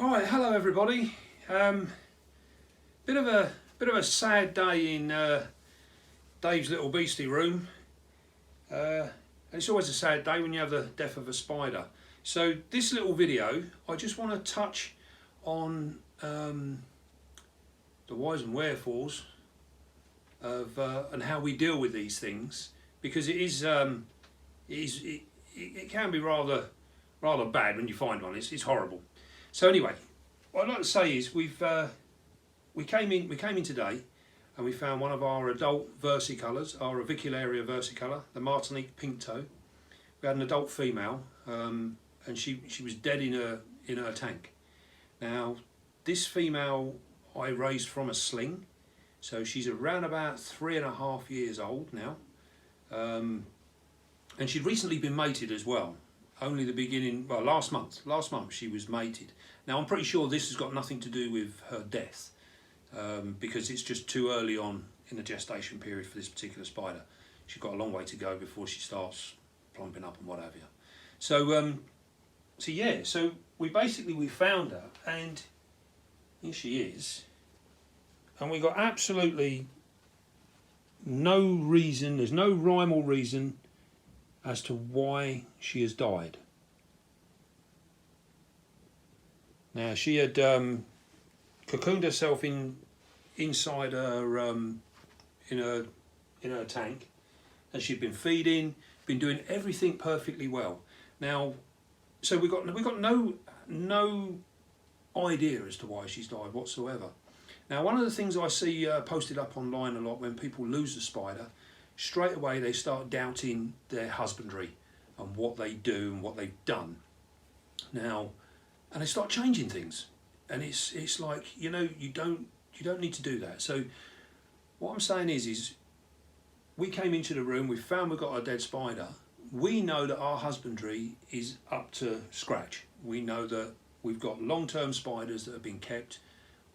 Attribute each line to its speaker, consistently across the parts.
Speaker 1: All right, hello everybody. Bit of a sad day in Dave's little beastie room. It's always a sad day when you have the death of a spider. So this little video, I just want to touch on the whys and wherefores of and how we deal with these things, because it can be rather bad when you find one. It's horrible. So anyway, what I'd like to say is we came in today and we found one of our adult versicolors, our avicularia versicolor, the Martinique pink toe. We had an adult female, and she was dead in her tank. Now this female I raised from a sling, so she's around about 3.5 years old now, and she'd recently been mated as well. Only the beginning, well, last month she was mated. Now I'm pretty sure this has got nothing to do with her death, because it's just too early on in the gestation period for this particular spider. She's got a long way to go before she starts plumping up and what have you. So so we found her, and here she is, and we got absolutely no reason, there's no rhyme or reason as to why she has died. Now she had cocooned herself inside her in her tank, and she'd been feeding, been doing everything perfectly well. Now, so we got no idea as to why she's died whatsoever. Now, one of the things I see posted up online a lot when people lose a spider, straight away they start doubting their husbandry and what they do and what they've done. Now, and they start changing things, and it's like, you don't need to do that. So what I'm saying is we came into the room, we found we've got a dead spider. We know that our husbandry is up to scratch. We know that we've got long-term spiders that have been kept,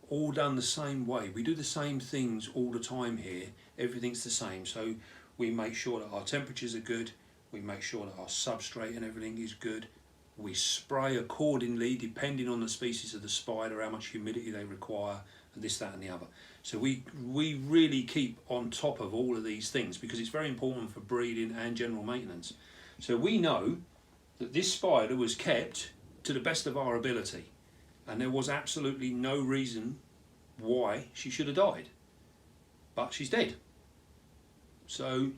Speaker 1: all done the same way. We do the same things all the time here. Everything's the same. So we make sure that our temperatures are good. We make sure that our substrate and everything is good. We spray accordingly depending on the species of the spider, how much humidity they require, and this, that and the other. So we really keep on top of all of these things, because it's very important for breeding and general maintenance. So we know that this spider was kept to the best of our ability, and there was absolutely no reason why she should have died, but she's dead. So,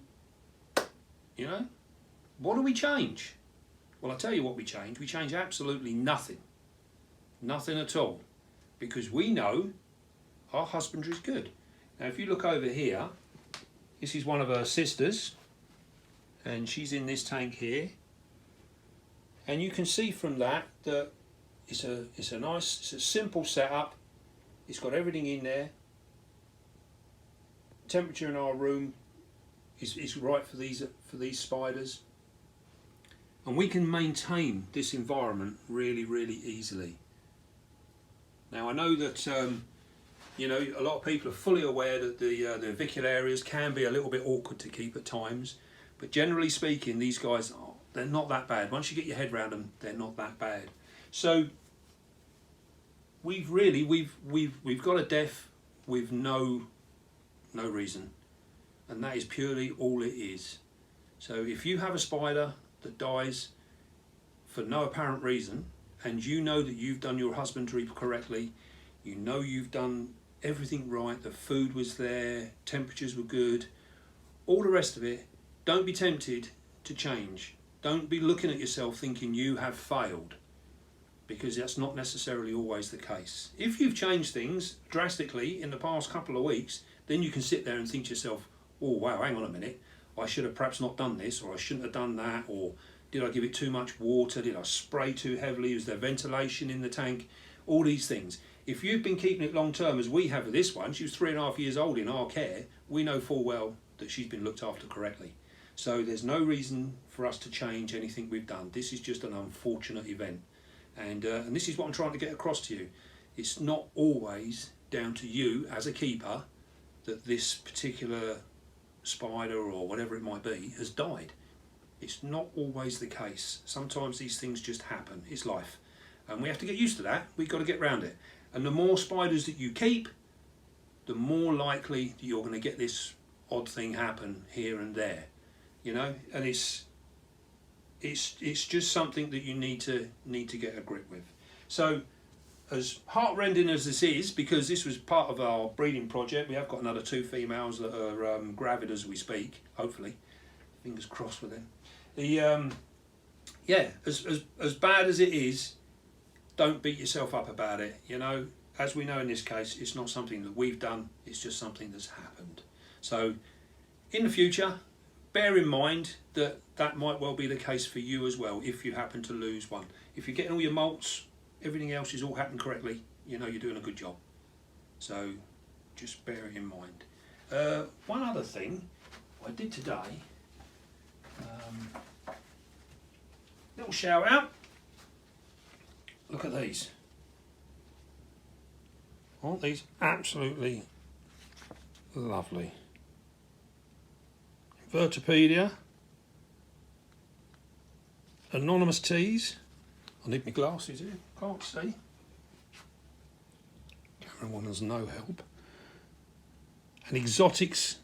Speaker 1: what do we change? Well, I'll tell you what we change. We change absolutely nothing. Nothing at all. Because we know our husbandry is good. Now, if you look over here, this is one of her sisters, and she's in this tank here. And you can see from that it's a simple setup. It's got everything in there. Temperature in our room is right for these spiders. And we can maintain this environment really easily. Now I know that a lot of people are fully aware that the avicularias can be a little bit awkward to keep at times, but generally speaking, these guys they're not that bad. Once you get your head around them, they're not that bad. So we've got a death with no reason, and that is purely all it is. So if you have a spider that dies for no apparent reason, and you know that you've done your husbandry correctly, you know you've done everything right, the food was there, temperatures were good, all the rest of it, don't be tempted to change. Don't be looking at yourself thinking you have failed, because that's not necessarily always the case. If you've changed things drastically in the past couple of weeks, then you can sit there and think to yourself, oh wow, hang on a minute, I should have perhaps not done this, or I shouldn't have done that, or did I give it too much water, did I spray too heavily, was there ventilation in the tank, all these things. If you've been keeping it long term, as we have with this one, she was 3.5 years old in our care, we know full well that she's been looked after correctly. So there's no reason for us to change anything we've done. This is just an unfortunate event, and this is what I'm trying to get across to you. It's not always down to you as a keeper that this particular spider or whatever it might be has died. It's not always the case. Sometimes these things just happen. It's life. and we have to get used to that. We've got to get around it. And the more spiders that you keep, the more likely that you're going to get this odd thing happen here and there, you know. And it's just something that you need to get a grip with. So, as heartrending as this is, because this was part of our breeding project, we have got another 2 females that are gravid as we speak. Hopefully, fingers crossed with them. Yeah, as bad as it is, don't beat yourself up about it. You know, as we know in this case, it's not something that we've done. It's just something that's happened. So, in the future, bear in mind that that might well be the case for you as well if you happen to lose one. If you're getting all your molts, everything else is all happening correctly, you know you're doing a good job. So just bear it in mind. One other thing I did today, little shout out. Look at these. Aren't these absolutely lovely? Vertopedia, anonymous teas. I need my glasses here, can't see. Camera woman's no help. And Exotics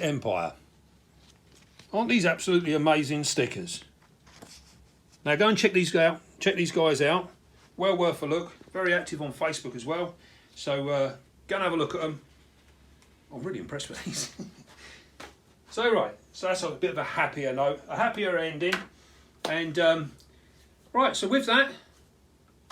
Speaker 1: Empire. Aren't these absolutely amazing stickers? Now go and check these out. Check these guys out. Well worth a look. Very active on Facebook as well. So go and have a look at them. I'm really impressed with these. So right, so that's a bit of a happier note, a happier ending. And right, so with that,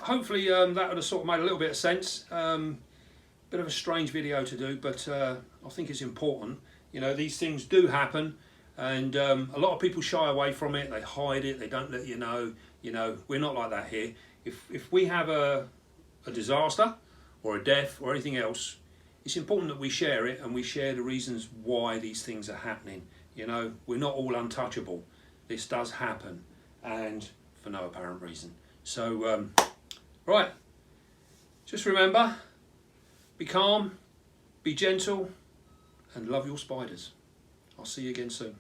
Speaker 1: hopefully that would have sort of made a little bit of sense. Bit of a strange video to do, but I think it's important. You know, these things do happen, and a lot of people shy away from it. They hide it. They don't let you know. You know, we're not like that here. If we have a disaster or a death or anything else, it's important that we share it, and we share the reasons why these things are happening. You know, we're not all untouchable. This does happen, and for no apparent reason. So, right, just remember, be calm, be gentle, and love your spiders. I'll see you again soon.